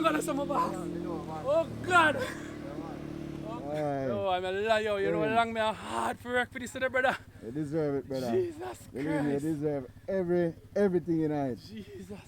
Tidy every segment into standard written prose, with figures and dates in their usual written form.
man gonna sum up. Oh God. Alright. Oh, I'm a liar. You know how long me a hard for work for this today, brother. You deserve it, brother. Jesus Believe me, you Christ. deserve everything in it. Jesus.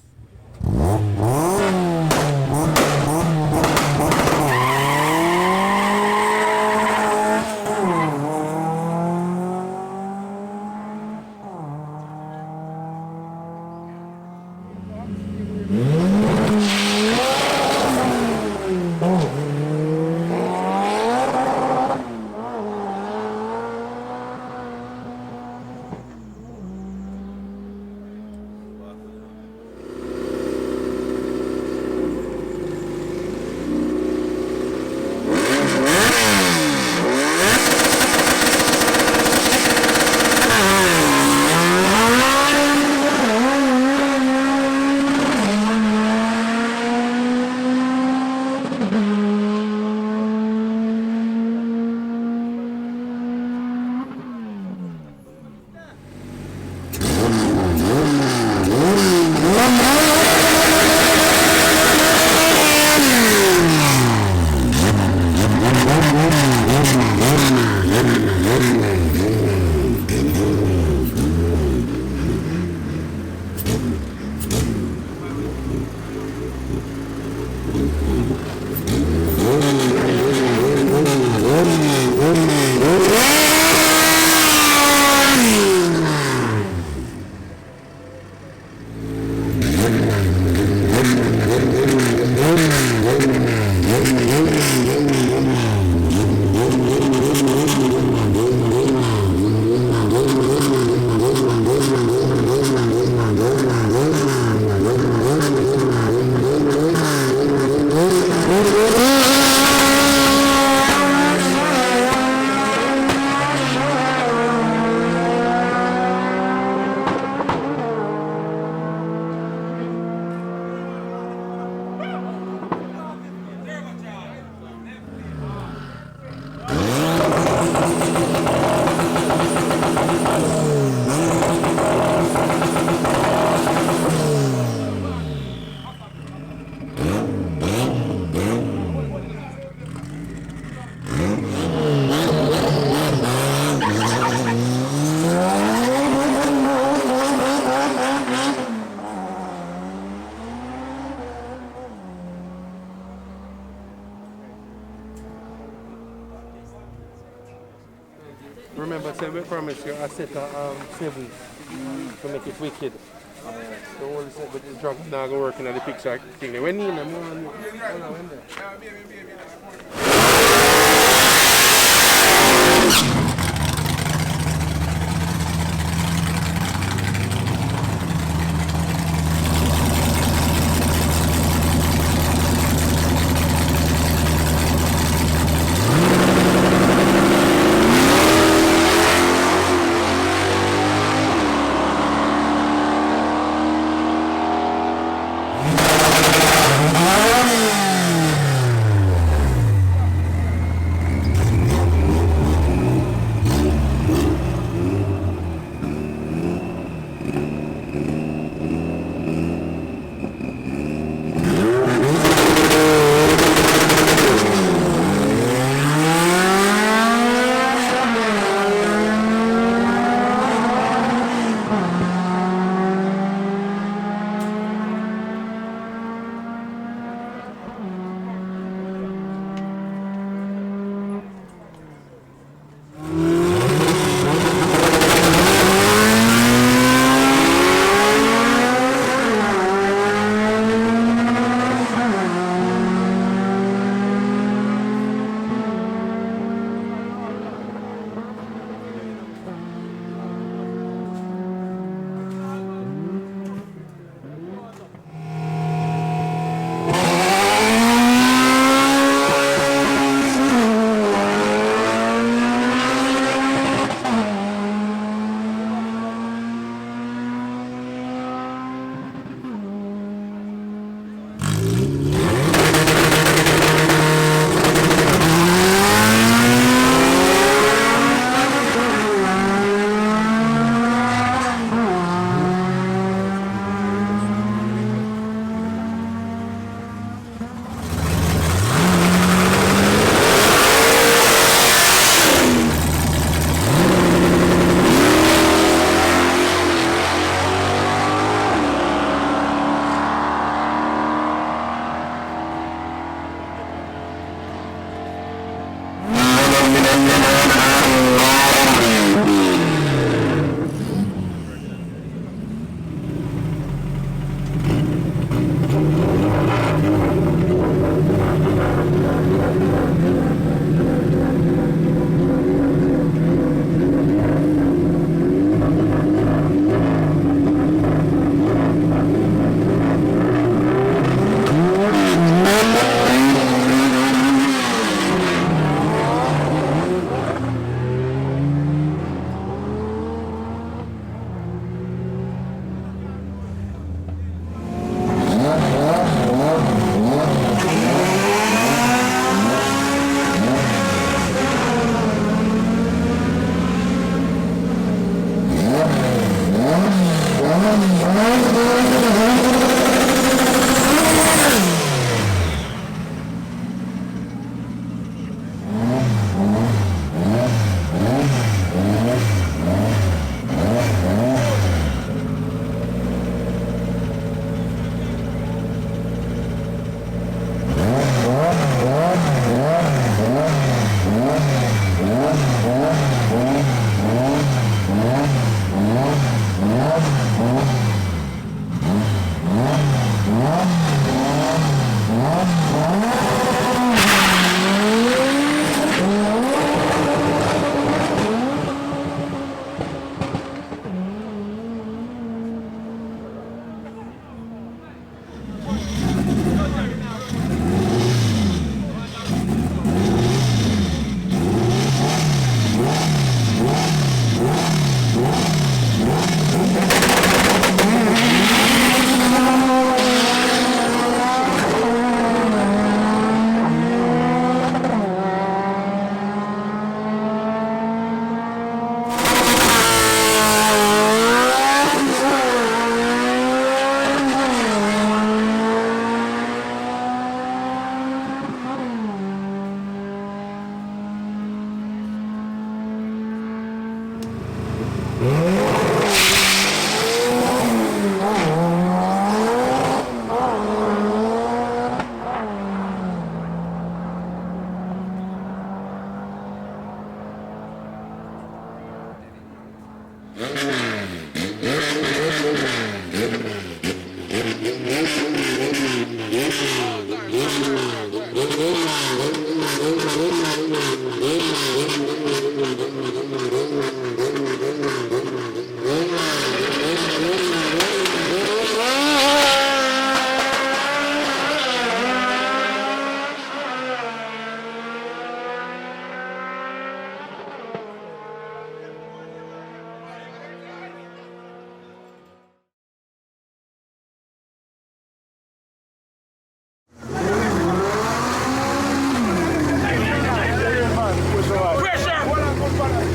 Remember, say we promise you a set of sevens to make it wicked. The whole set, but the drug now go working on the picture thing. When you know, when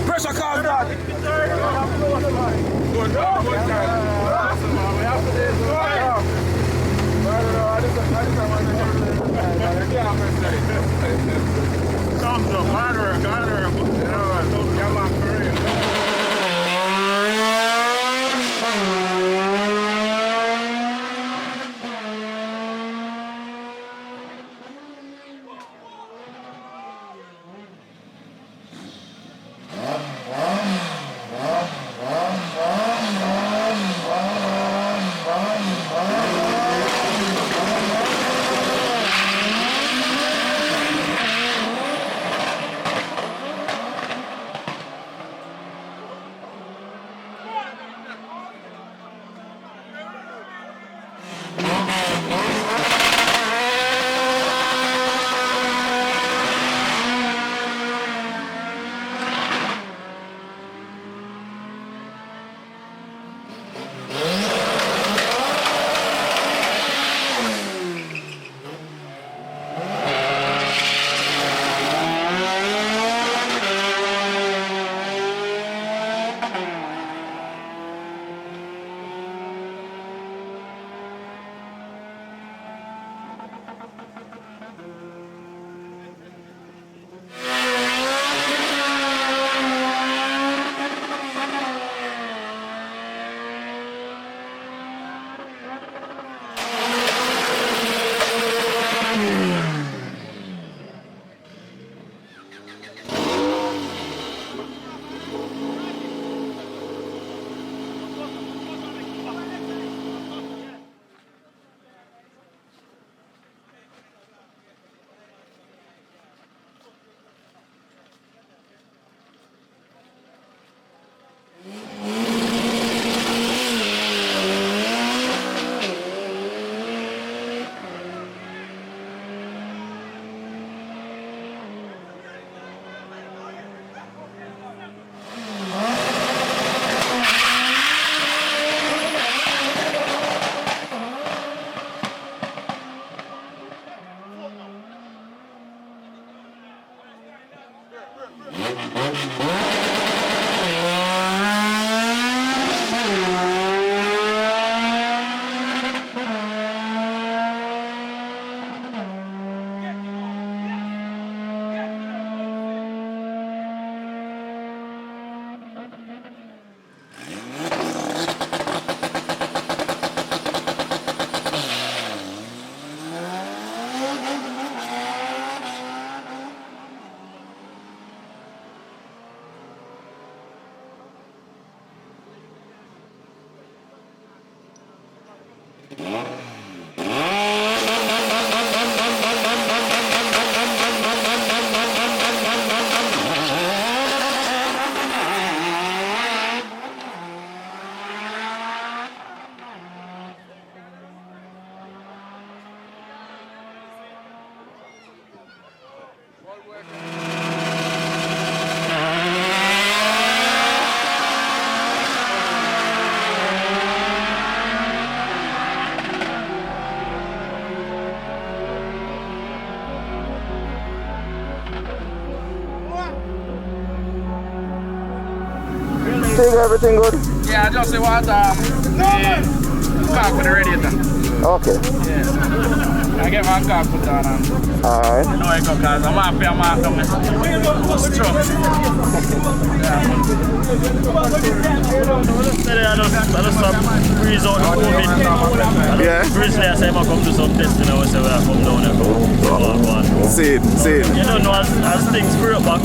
Pressure call that. Thumbs up, hard work, hard work. Come on, for real. Still everything good? Yeah, just the water. Cock with the radiator. Okay. Yeah. I get my car put on and Alright. no I go cause I'm happy I'm out of this truck. I just breeze out the COVID. Yeah. Recently I say I come to some testing and I say I come down and go. See it. You don't know as things free up back.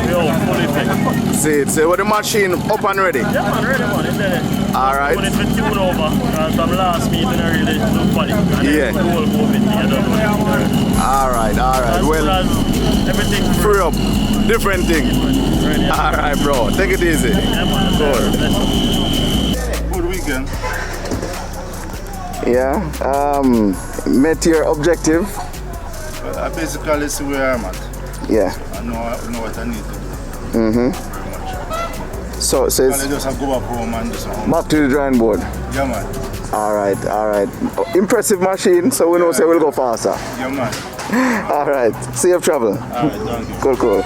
Yo, full effect. See it. So with the machine up and ready. Yeah man, ready man, it's ready. Alright. When it's been tuned over, because from last meeting I really look funny. And Yeah. the whole COVID thing, I don't know. Alright. As Well, well as everything free up. Different thing. ready. Alright, bro. Take it easy. Yeah man, Good weekend. Yeah. Met your objective. I basically see where I'm at. Yeah. I know what I need to do. Mm-hmm. So I it's just have to go back home and do some home. back to the drawing board. Yeah, man. Alright. Impressive machine, so we know say we'll go faster. Yeah, man. Alright. Safe travel. All right, thank you. Cool.